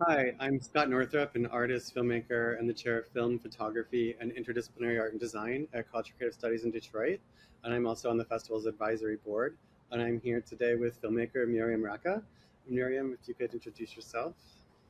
Hi, I'm Scott Northrup, an artist, filmmaker, and the chair of film, photography, and interdisciplinary art and design at Culture Creative Studies in Detroit. And I'm also on the festival's advisory board. And I'm here today with filmmaker Myriam Raccah. Myriam, if you could introduce yourself,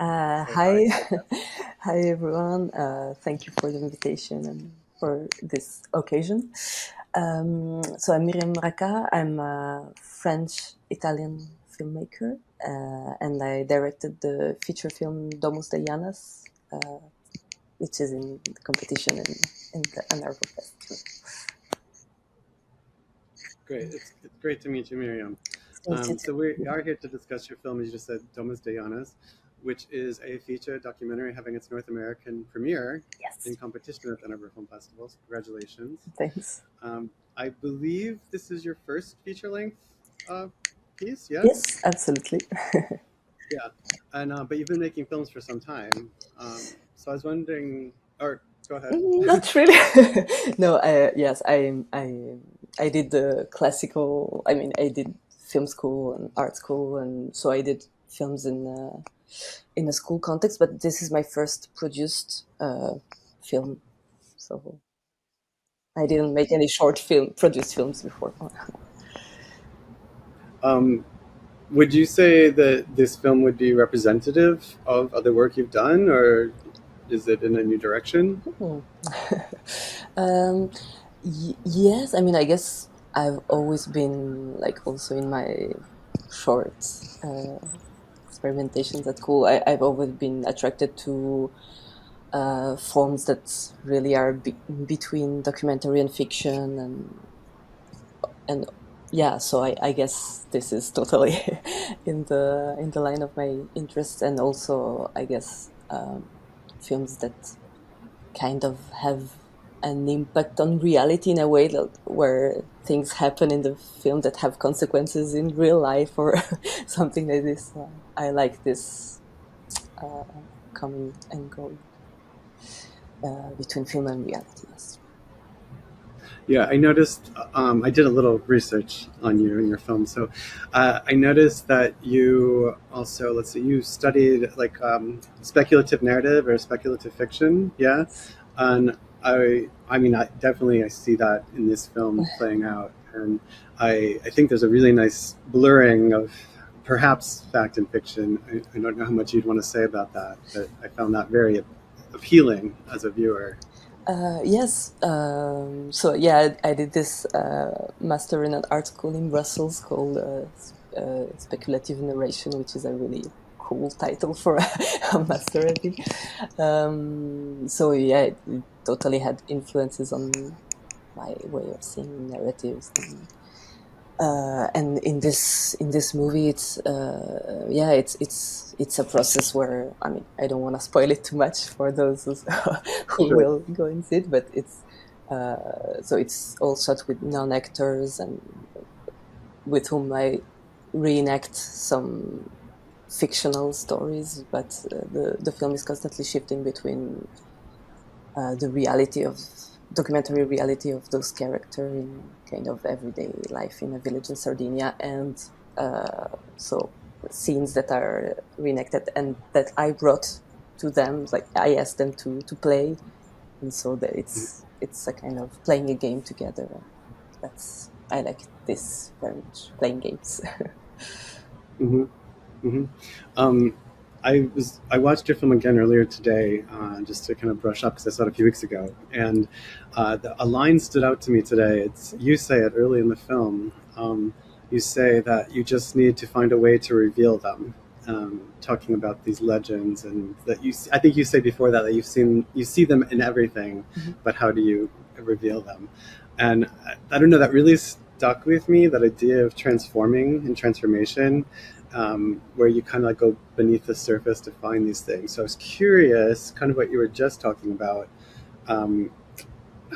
say hi Hi, to our guests. hi everyone. Thank you for the invitation and for this occasion. So I'm Myriam Raccah. I'm a French-Italian filmmaker, and I directed the feature film Domus de Janas, which is in the competition in the Ann Arbor Festival. Great. It's great to meet you, Myriam. Thank you So we are here to discuss your film, as you just said, Domus de Janas, which is a feature documentary having its North American premiere in Yes, competition at the Ann Arbor Film Festival. So congratulations. thanks. I believe this is your first feature length uh, piece, yes? Yes, absolutely. Yeah. And but you've been making films for some time. So I was wondering, or go ahead. Not really. No, yes, I did the classical. I mean, I did film school and art school, and so I did films in a school context. But this is my first produced film, so I didn't make any short film produced films before. Um, would you say that this film would be representative of other work you've done, or is it in a new direction? Hmm. um, yes, I mean, I guess I've always been like also in my short experimentations at school. I've always been attracted to forms that really are between documentary and fiction, and yeah. So I guess this is totally in the line of my interests, and also I guess films that kind of have an impact on reality in a way that where things happen in the film that have consequences in real life or something like this. I like this uh, coming and going between film and reality. Yes. Yeah, I noticed. I did a little research on you and your film, so I noticed that you also, let's see, you studied like speculative narrative or speculative fiction. Yeah, and I mean, I see that in this film playing out, and I think there's a really nice blurring of perhaps fact and fiction. I don't know how much you'd want to say about that, but I found that very appealing as a viewer. Yes. So yeah, I did this master in an art school in Brussels called speculative narration, which is a really cool title for a master, I think. So yeah, it totally had influences on my way of seeing narratives, and in this movie, it's yeah, it's a process where, I mean, I don't want to spoil it too much for those who Sure. will go and see it, but so it's all shot with non-actors and with whom I reenact some fictional stories, but the film is constantly shifting between the reality of documentary reality of those characters in kind of everyday life in a village in Sardinia, and so scenes that are reenacted and that I brought to them, like I asked them to play, and so that it's a kind of playing a game together. That's I like this very much, playing games. Hmm. Hmm. Um, I watched your film again earlier today, just to kind of brush up because I saw it a few weeks ago, and a line stood out to me today. It's you say it early in the film. You say that you just need to find a way to reveal them, talking about these legends, and that I think you say before that you see them in everything, Mhm. but how do you reveal them? And I don't know, that really stuck with me. That idea of transforming and transformation, where you kind of like go beneath the surface to find these things. So I was curious, kind of what you were just talking about, um,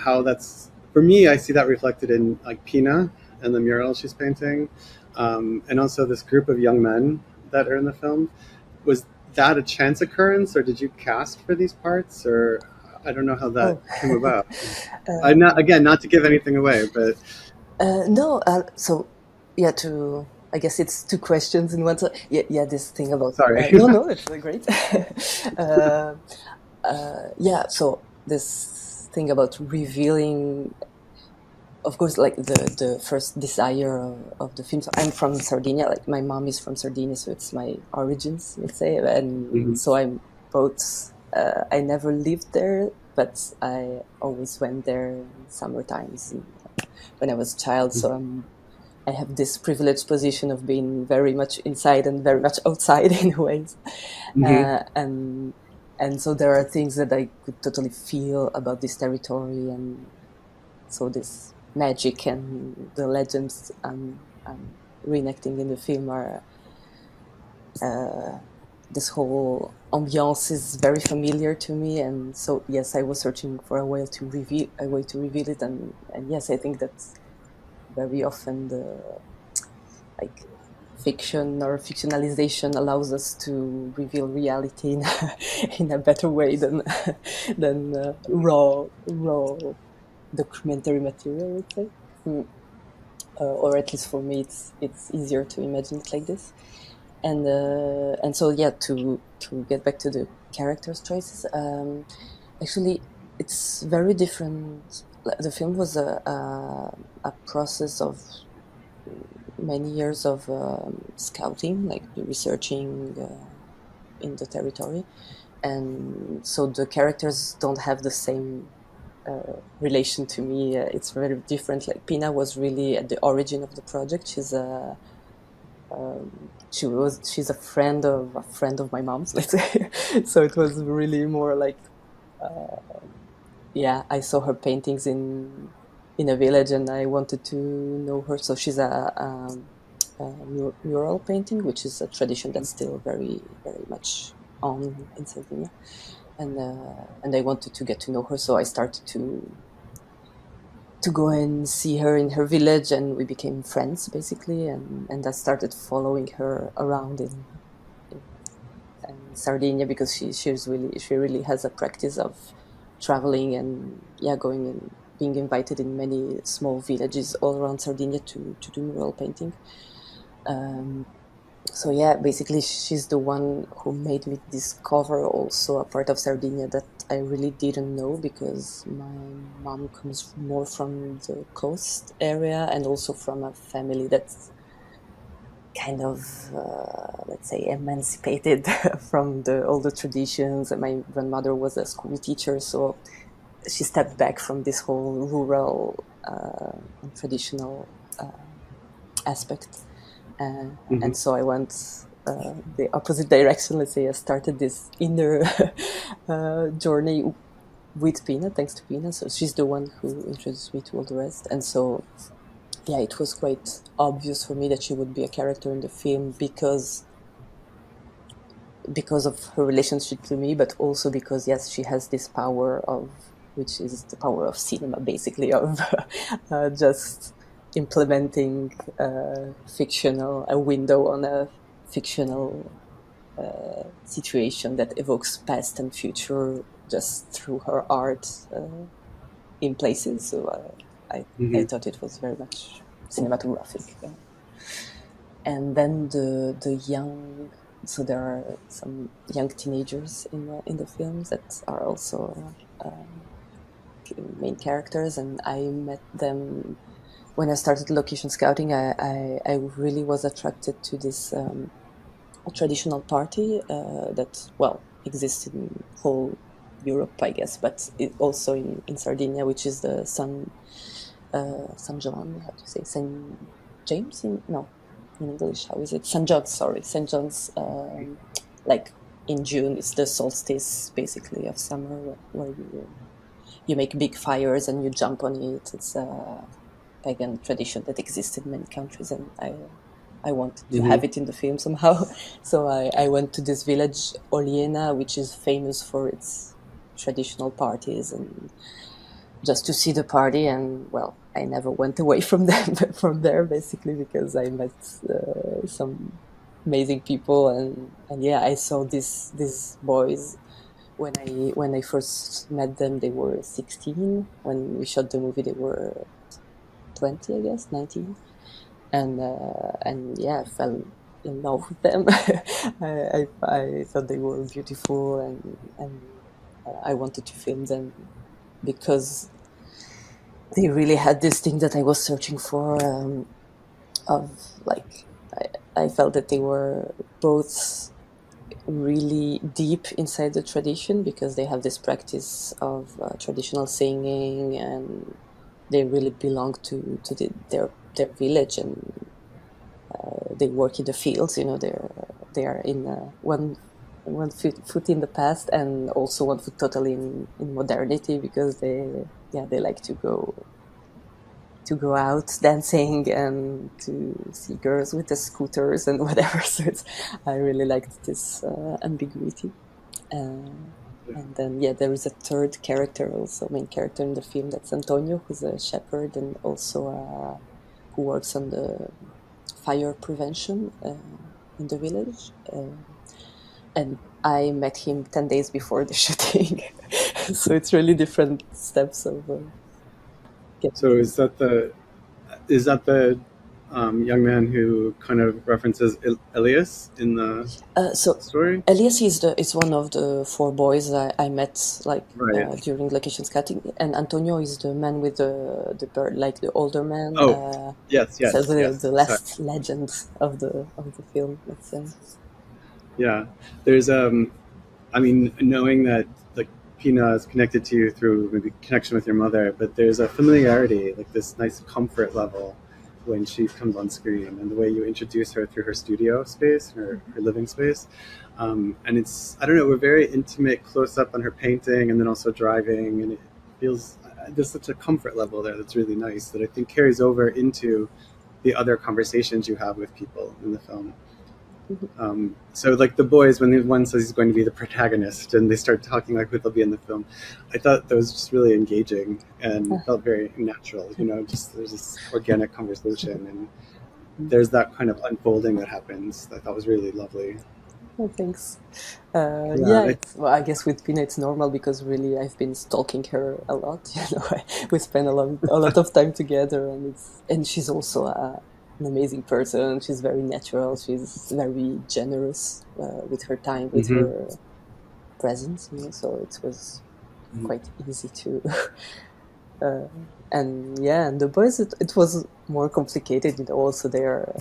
how that's for me. I see that reflected in like Pina and the mural she's painting, and also this group of young men that are in the film. Was that a chance occurrence, or did you cast for these parts, or I don't know how that Oh. came about. uh, Not again, not to give anything away, but no, so yeah, to I guess it's two questions in one. So yeah, this thing about Sorry. no, it's great. uh, yeah, so this thing about revealing, of course, like the first desire of the film. So I'm from Sardinia. Like my mom is from Sardinia, so it's my origins, let's say. And Mhm. so I'm both. I never lived there, but I always went there in summer times and when I was a child. So I have this privileged position of being very much inside and very much outside in ways, Mhm. and so there are things that I could totally feel about this territory, and so this magic and the legends I'm reenacting in the film are this whole ambiance is very familiar to me, and so yes, I was searching for a way to reveal it, and yes, I think that very often the like fiction or fictionalization allows us to reveal reality in in a better way than raw documentary material, let's say. Mm. Or at least for me, it's easier to imagine it like this. And so yeah, to get back to the characters' choices, actually, it's very different. The film was a process of many years of scouting, like researching in the territory, and so the characters don't have the same relation to me. It's very different. Like Pina was really at the origin of the project. She's a friend of my mom's, let's say. So it was really more like yeah, I saw her paintings in a village, and I wanted to know her. So she's a mural painting, which is a tradition that's still very very much on in Sardinia, and I wanted to get to know her. So I started to go and see her in her village, and we became friends basically, and I started following her around in Sardinia because she really has a practice of traveling and yeah, going and being invited in many small villages all around Sardinia to do mural painting. So yeah, basically she's the one who made me discover also a part of Sardinia that I really didn't know, because my mom comes more from the coast area and also from a family that's kind of let's say emancipated from the all the traditions. And my grandmother was a school teacher, so she stepped back from this whole rural and traditional aspect. And Mhm. so I went the opposite direction. Let's say I started this inner journey with Pina, thanks to Pina. So she's the one who introduced me to all the rest. And so, yeah, it was quite obvious for me that she would be a character in the film because of her relationship to me, but also because yes, she has this power of which is the power of cinema, basically of just implementing fictional a window on a fictional situation that evokes past and future just through her art in places. So I Mhm. thought it was very much cinematographic. And then the young, so there are some young teenagers in the films that are also main characters, and I met them when I started location scouting. I really was attracted to this a traditional party that well exists in whole Europe, I guess, but it also in Sardinia, which is the San John, how to say, Saint James in no, in English, how is it? Saint John's, sorry, Saint John's. Like in June, it's the solstice basically of summer, where you make big fires and you jump on it. It's a pagan tradition that exists in many countries, and I wanted to Mhm. have it in the film somehow. So I went to this village, Oliena, which is famous for its traditional parties, and just to see the party. And well, I never went away from them from there, basically, because I met some amazing people, and yeah, I saw these boys when I first met them. They were 16. When we shot the movie, they were 20, I guess, 19. and yeah, I fell in love with them. I thought they were beautiful, and I wanted to film them because they really had this thing that I was searching for, of like I felt that they were both really deep inside the tradition because they have this practice of traditional singing, and they really belong to their village, and they work in the fields. You know, they are in one foot in the past and also one foot totally in modernity, because they like to go out dancing and to see girls with the scooters and whatever. So I really liked this ambiguity. Uh, and then, yeah, there is a third character, also main character in the film. That's Antonio, who's a shepherd and also who works on the fire prevention in the village. And I met him 10 days before the shooting. So it's really different steps of getting So to know. is that the young man who kind of references Elias in the So story? Elias is one of the four boys I met, like Right. during location scouting, and Antonio is the man with the bird, like the older man. Oh, yes, So yes, the yes. Sorry. last legend of the film, let's say. Yeah. There's I mean, knowing that like Pina is connected to you through maybe connection with your mother, but there's a familiarity, like this nice comfort level when she comes on screen, and the way you introduce her through her studio space, her living space. And it's, I don't know, we're very intimate close up on her painting and then also driving, and it feels there's such a comfort level there that's really nice that I think carries over into the other conversations you have with people in the film. Mhm. So like the boys, when one says he's going to be the protagonist and they start talking like who they'll be in the film, I thought that was just really engaging and felt very natural. You know, just there's this organic conversation and there's that kind of unfolding that happens. I thought was really lovely. Oh, thanks. Yeah, Yeah, it's, well, I guess with Pina it's normal because really I've been stalking her a lot. You know, we spend a lot of time together, and she's also an amazing person. She's very natural. She's very generous with her time, with hmm her presence. You know, so it was quite easy to. Uh, and yeah, and the boys, it was more complicated. You know, also they're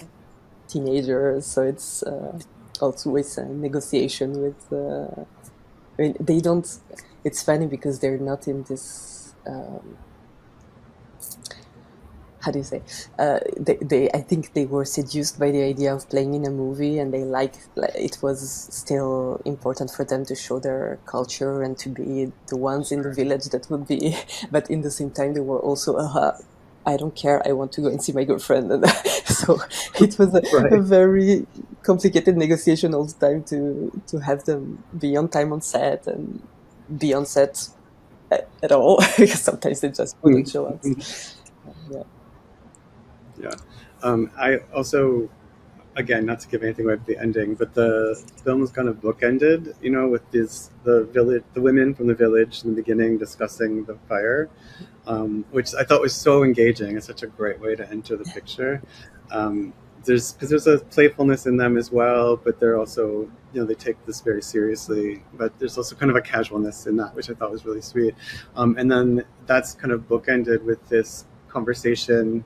teenagers, so it's always a negotiation with. I mean, they don't. It's funny because they're not in this. How do you say? I think they were seduced by the idea of playing in a movie, and they like it was still important for them to show their culture and to be the ones in the sure. village that would be. But in the same time, they were also, I don't care. I want to go and see my girlfriend, and so it was a Right. very complicated negotiation all the time to have them be on time on set and be on set at all, because sometimes they just wouldn't show up. Yeah. Yeah. I also, again, not to give anything away at the ending, but the film is kind of bookended, you know, with the village, the women from the village in the beginning discussing the fire, which I thought was so engaging. It's such a great way to enter the picture. There's because there's a playfulness in them as well, but they're also, you know, they take this very seriously. But there's also kind of a casualness in that, which I thought was really sweet. And then that's kind of bookended with this conversation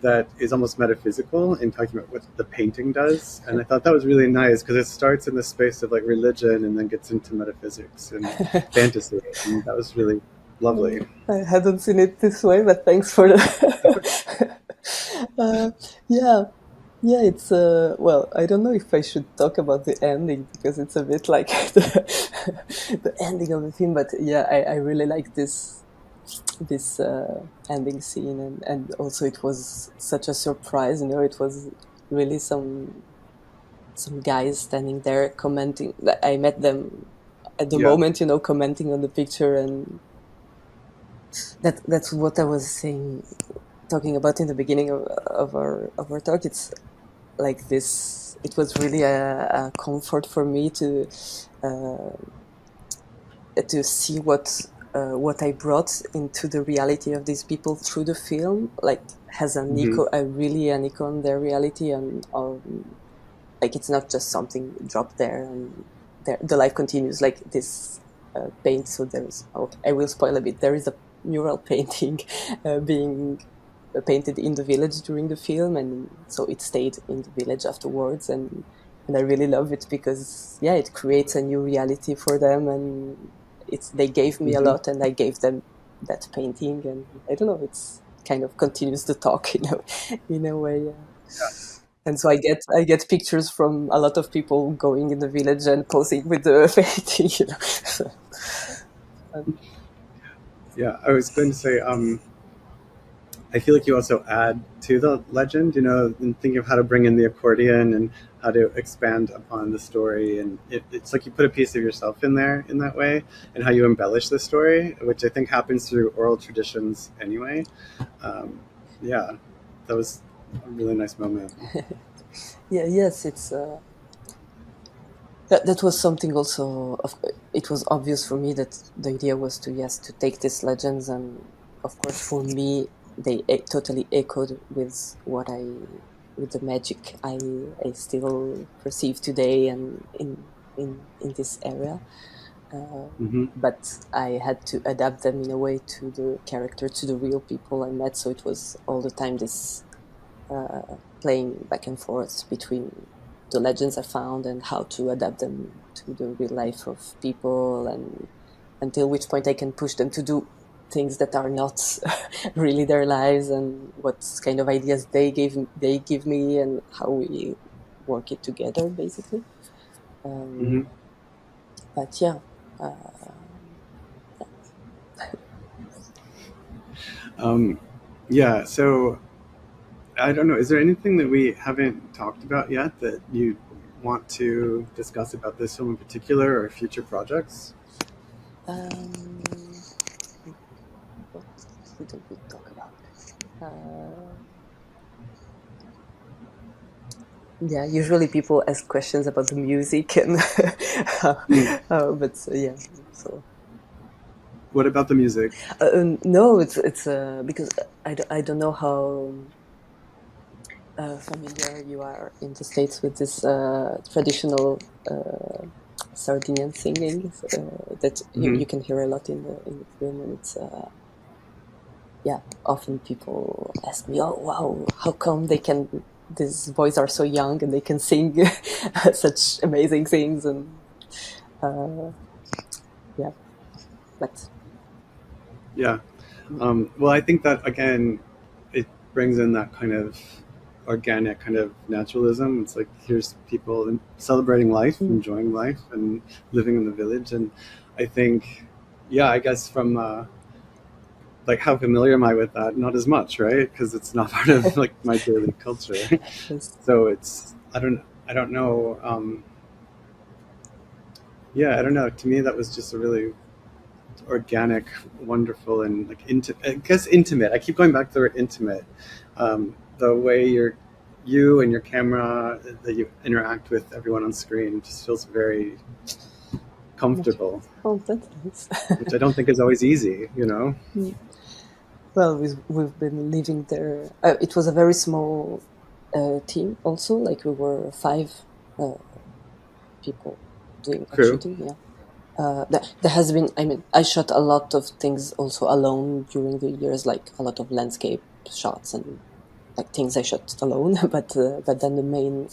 that is almost metaphysical in talking about what the painting does. And I thought that was really nice because it starts in the space of like religion and then gets into metaphysics and fantasy. And that was really lovely. I hadn't seen it this way, but thanks for the. uh, yeah, yeah. It's well, I don't know if I should talk about the ending because it's a bit like the ending of the film. But yeah, I really like this ending scene, and also it was such a surprise. You know, it was really some guys standing there commenting. I met them at the Yeah. moment, you know, commenting on the picture, and that's what I was saying, talking about in the beginning of our talk. It's like this. It was really a comfort for me uh, to see what what I brought into the reality of these people through the film, like, has an Hmm. echo, an echo on their reality, and like, it's not just something dropped there and the life continues. Like this paint. So there's, okay, I will spoil a bit. There is a mural painting being painted in the village during the film, and so it stayed in the village afterwards, and I really love it because, yeah, it creates a new reality for them, and they gave me a Hmm. lot and I gave them that painting, and I don't know, it's kind of continues the talk, in a way. And so I get pictures from a lot of people going in the village and posing with the painting. So, um, Yeah, I was going to say, I feel like you also add to the legend, in thinking of how to bring in the accordion and how to expand upon the story. And it's like you put a piece of yourself in there in that way, and how you embellish the story, which I think happens through oral traditions anyway. Um, yeah, that was a really nice moment. yeah, yes, it's that was something also. It was obvious for me that the idea was to, yes, to take these legends, and of course for me they totally echoed with the magic I still perceive today and in this area. Hmm. But I had to adapt them in a way to the character, to the real people I met. So it was all the time this playing back and forth between the legends I found and how to adapt them to the real life of people, and until which point I can push them to do things that are not really their lives, and what kind of ideas they give me, and how we work it together, basically. Hmm. Um, but yeah, uh, Um, yeah, so I don't know. Is there anything that we haven't talked about yet that you want to discuss about this film in particular, or future projects? um, what didn't we talk about? Uh, Yeah, usually people ask questions about the music and Mm. but yeah, so What about the music? no, it's because I don't know how familiar you are in the States with this traditional Sardinian singing that Hmm. you can hear a lot in the film, and it's yeah, often people ask me, oh wow, how come these boys are so young and they can sing such amazing things, and uh, yeah, but Yeah. Well, I think that again, it brings in that kind of organic kind of naturalism. It's like here's people celebrating life, mm, enjoying life, and living in the village. And I think, yeah, I guess from like how familiar am I with that? Not as much, right? Because it's not part of like my daily culture. yes. So it's I don't know. Yeah, I don't know. To me, that was just a really organic, wonderful, and like I guess intimate. I keep going back to the word intimate. The way you and your camera that you interact with everyone on screen just feels very Much. comfortable, Oh, that's nice. which I don't think is always easy. Mm. Well, we've been living there. It was a very small team, also. Like we were five uh, people doing Crew. shooting. Yeah. There has been. I mean, I shot a lot of things also alone during the years, like a lot of landscape shots and like things I shot alone. But then the main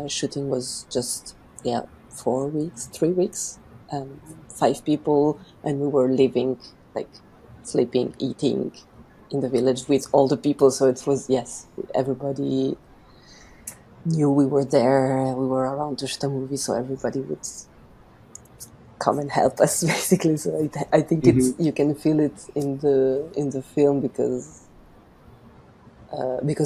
shooting was just, yeah, 4 weeks, 3 weeks, five people, and we were living, like, sleeping, eating in the village with all the people. So it was, yes, everybody knew we were there. We were around to shoot a movie, so everybody would come and help us basically. So I think Hmm. you can feel it in the film because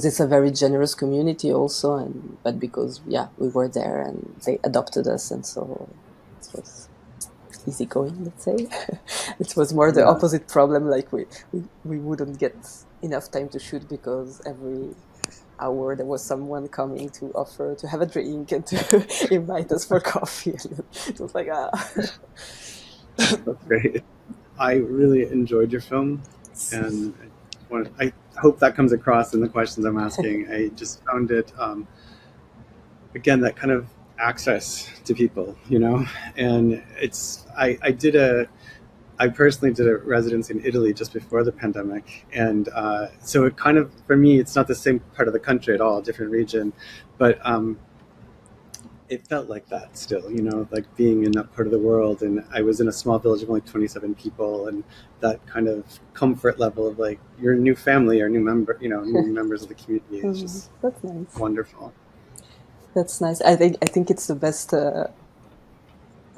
it's a very generous community also, and but because, yeah, we were there and they adopted us, and so it was easy going, let's say. It was more the Yeah. opposite problem, like we wouldn't get enough time to shoot because every hour there was someone coming to offer to have a drink and to invite us for coffee, and it was like, ah. That's great. I really enjoyed your film, and I hope that comes across in the questions I'm asking. I just found it, again, that kind of access to people, and I personally did a residency in Italy just before the pandemic, and so it kind of, for me, it's not the same part of the country at all, different region, but it felt like that still, like being in that part of the world. And I was in a small village of only 27 people, and that kind of comfort level of like your new family or new member, new members of the community is just That's nice. wonderful. That's nice. I think it's the best.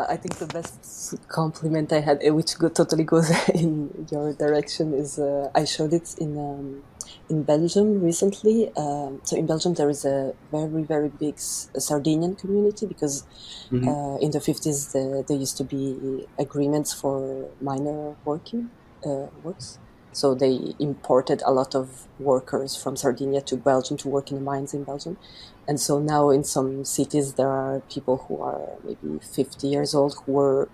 I think the best compliment I had, which totally goes in your direction, is I showed it in Belgium recently. So in Belgium there is a very very big Sardinian community because Hmm. in the 50s there used to be agreements for minor works. So they imported a lot of workers from Sardinia to Belgium to work in the mines in Belgium. And so now in some cities, there are people who are maybe 50 years old who were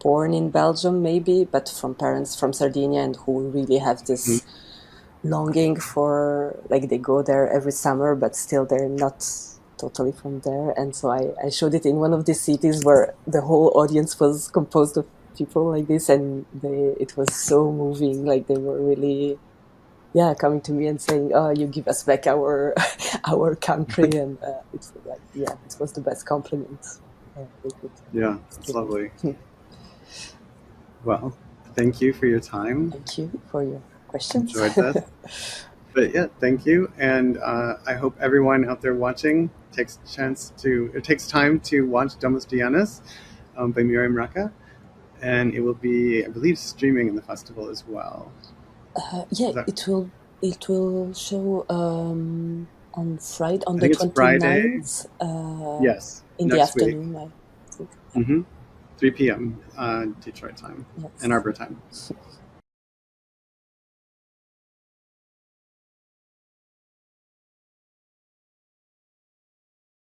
born in Belgium, maybe, but from parents from Sardinia and who really have Hmm. this longing for, like, they go there every summer, but still they're not totally from there. And so I showed it in one of these cities where the whole audience was composed of people like this, and it was so moving. Like, they were really, yeah, coming to me and saying, "Oh, you give us back our our country," and it's like, yeah, it was the best compliment they could Yeah, it's give me. lovely. Well, thank you for your time. Thank you for your questions. Enjoyed this. But yeah, thank you, and I hope everyone out there watching takes time to watch Domus de Janas, by Myriam Raccah, and it will be, I believe, streaming in the festival as well. Yeah, Is that? it will show on Friday, on I the think it's Friday. 29th, Yes, in the next week. afternoon, I think. Yeah. Mm-hmm. 3 p.m. Detroit time, Ann Yes. Arbor time.